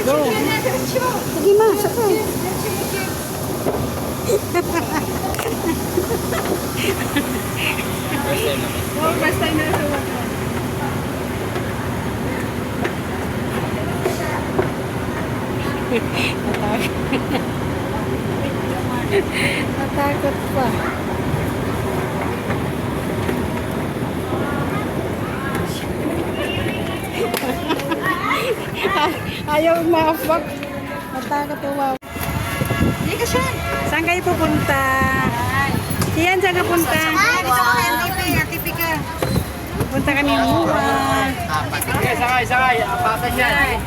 Go. Sige ma, sakay. First time na sa water. Natakot pa. Ayaw umafak. Natakot umaw. Hindi ka siya. Saan kayo pupunta? Siyan, saan ka punta? Dito ka kay NTP ka. Punta kami Mua. Okay, sakay. Apatan yan.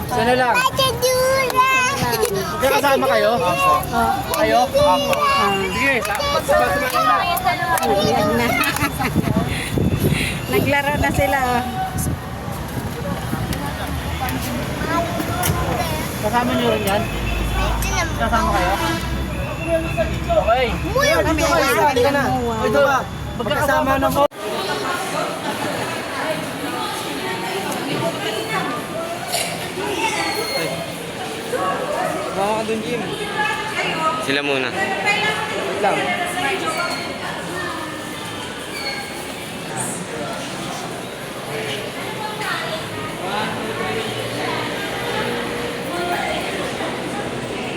Sana lang. Hindi kasama kayo? Kayo? Sige, sabay-sabay na. Ayan na. Naglaro na sila. Kasama nyo rin yan? Kasama kayo? Okay. Kami ay na. Ito ba? Magkakasama na mo. Baka ka dun, Jim. Sila muna. Wait lang.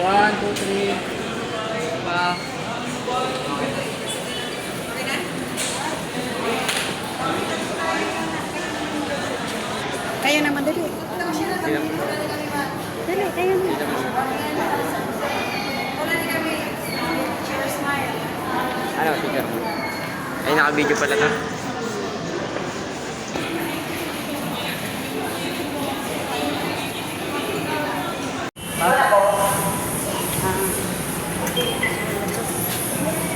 One, two, three. Pa. Kayo naman dali. Dali, kayo na. Ano, speaker mo? Ay, naka-video pala to.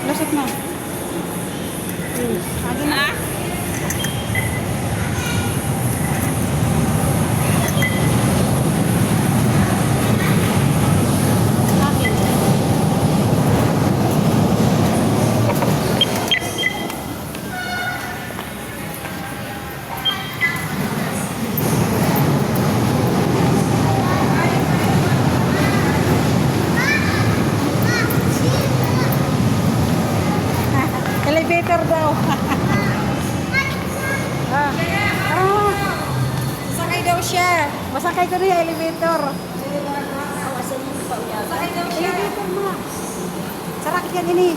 Lasik mo. Ado na. Elevator daw. Masakay daw siya. Masakay ko rin yung elevator. Elevator mo. Sarak yan ini.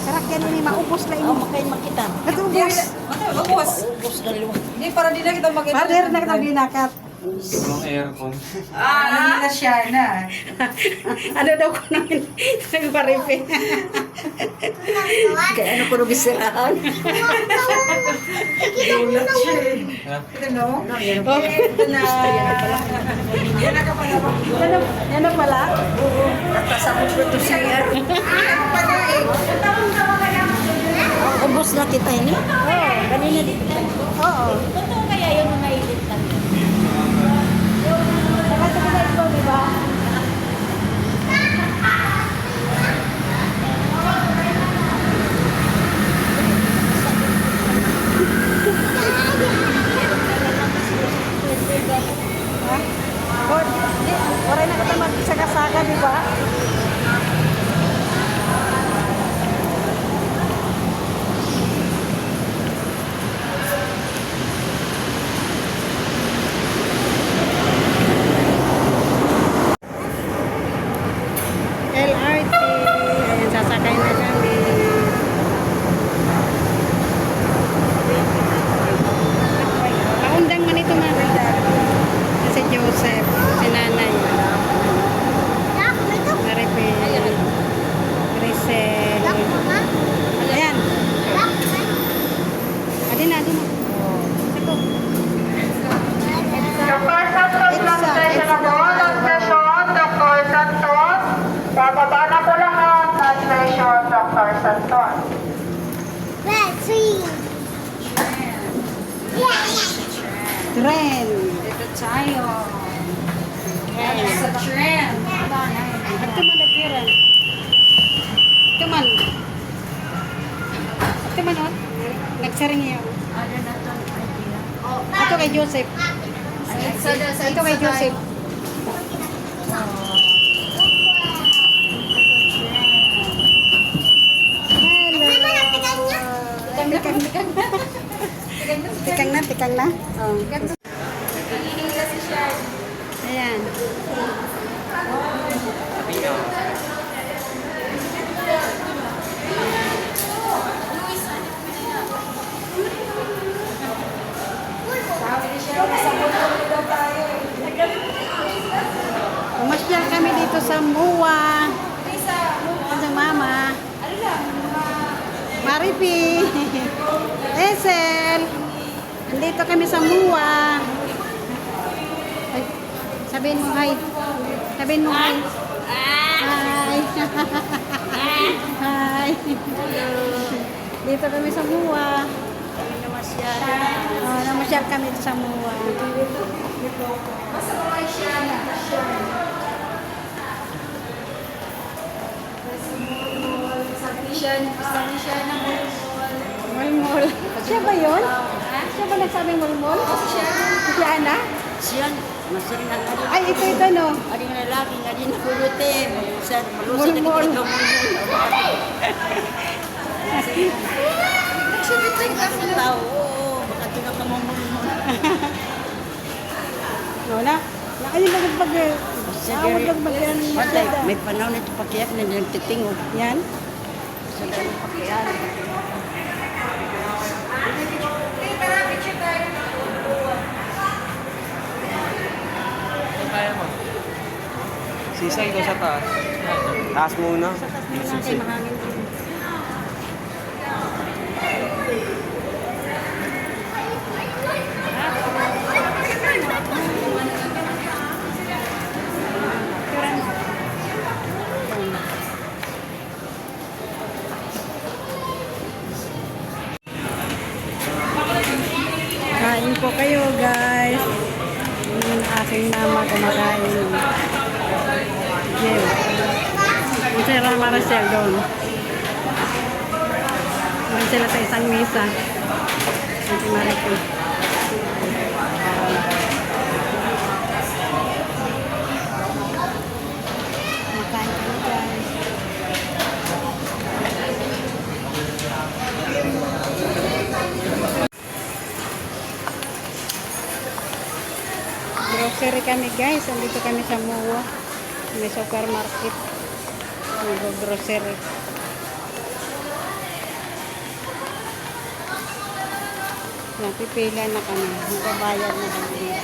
Sarak yan ini. Maubos na ini. Makay makita. Natubos. Ubus. Ubus dalawa. Hindi, para di na kita makita. Pader na kitang binakat. Walang aircon. Hindi na siya na. Ano daw ko namin nagparipe. Kaya ano ko nabisiraan? Gulat siya eh. Ito no? Ito na. Yan na ka pala. Yan na pala. Kasama ko ito siya. Ano pala eh. Ubus na kita ini. Oo. Kanina dito. Oo. Totoo kaya yun ang nailit lang. Nakita ko na ito, di ba? Oray na kita magsaka-saka, di ba? LRT. Ayan, sasakay na kami. Kaundang man ito mga si Joseph, si Nanay. Maripe, Grisel. Ayan. Adin na. Ito. Dr. Santos. Bababa na po lahat. Translation, Dr. Santos. Tren. Ito tayo. Sa trend. Ito man nagkiran. Ito man. Ito man, oh. Nagsaring niya. Ano na ito? Ito kay Joseph. Ito kay Joseph. Hello. Tikang na. Oh. Ayan. Umasyal kami dito sa MUA. Sa mama. Maripi. Esel. Nandito kami sa MUA. Ay, sabihin mo hi. Sabihin mo hi. Hi. Hi. Dito kami sa MUA. Namasyal kami sa MUA. Mulmul. Siya ba yun? Siya ba nagsabing mulmul? Si Ana? Siyan, masarap na nga. Ay, ito no. Ari nga lalaki nga din kulute. Sir, malusa na Mulmul. kita Nagsibitay ka sa tao. Oo, baka tinakamamulmul. Wala. Ayun na nagpag... Awag nagpag... Patay, may panahon na ito pakiyak na nagtitingog. Yan. Sa dahil pakiyak. Kaya mo. Sisay ko sa taas. Taas muna. Kay mahangin din. Kain po kayo guys. Yung aking mama kumakain. Jim. Si Rama Maricel doon. Doon sila sa isang misa. Si Maricel. Makain kami guys. Grocery kami guys. Andito kami sa MUA. May supermarket. Grocery. Napipila na kami. Magbabayad na kami.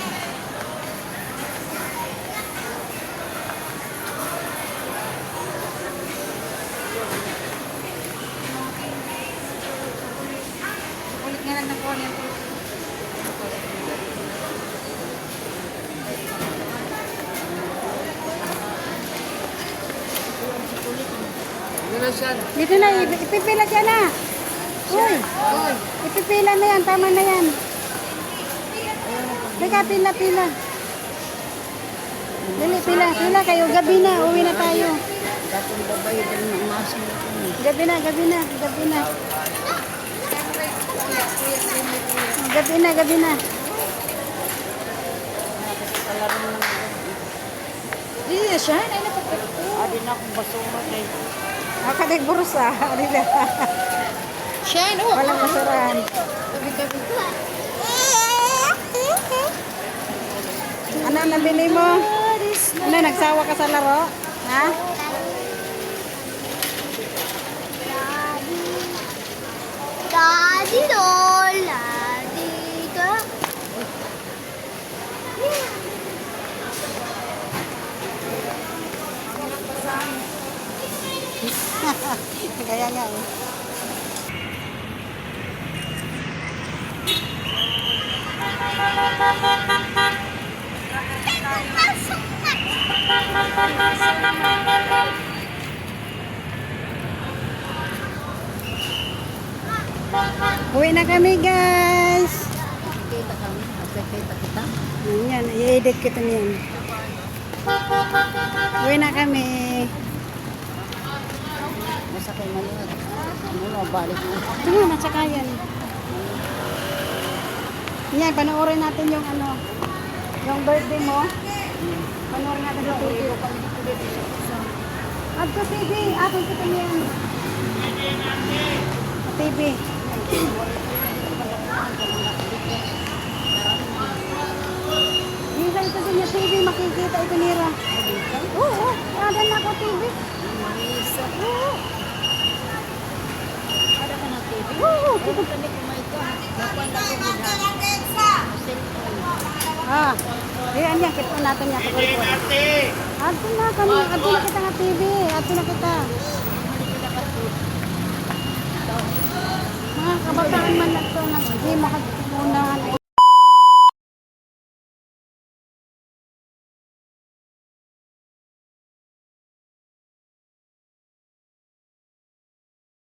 Ulit nga lang na po yan. Dito na, ipipila dyan na. Uy, ipipila na yan, tama na yan. Teka, pila. Dili, pila kayo, gabi na, uwi na tayo. Datong babae din ng maso. Gabi na. Gabi na. Dili na siya, ay napapagpo. Adi na akong basuman eh. Kadig burusa. Siya, no? Walang masurahan. Ano ang nabili mo? Ano, nagsawa ka sa laro? Ha? Daddy Lola, dito. Kaya nga eh. Uwi na kami guys. Kita kami. Kita kita. Yan, i-edit kita niyan. Uwi na kami. Masakay maliit. Ano, balik mo. Ito nga, nasakayan. Yan, panoorin natin yung ano. Yung birthday mo? Panoorin natin sa TV. At sa TV, akin kita niyan. Sa TV. Minsan ito din yung TV, makikita ito nira. Oo, ada na ako TV. Oo. Ada ka ng TV? Oo. Kami kumain ka. Nakuha na ko Ah, ayan yan, kita natin yan. Ato na kami, ato na kita nga TV, ato na kita. Mga kabataan man na ito, hindi makatunan.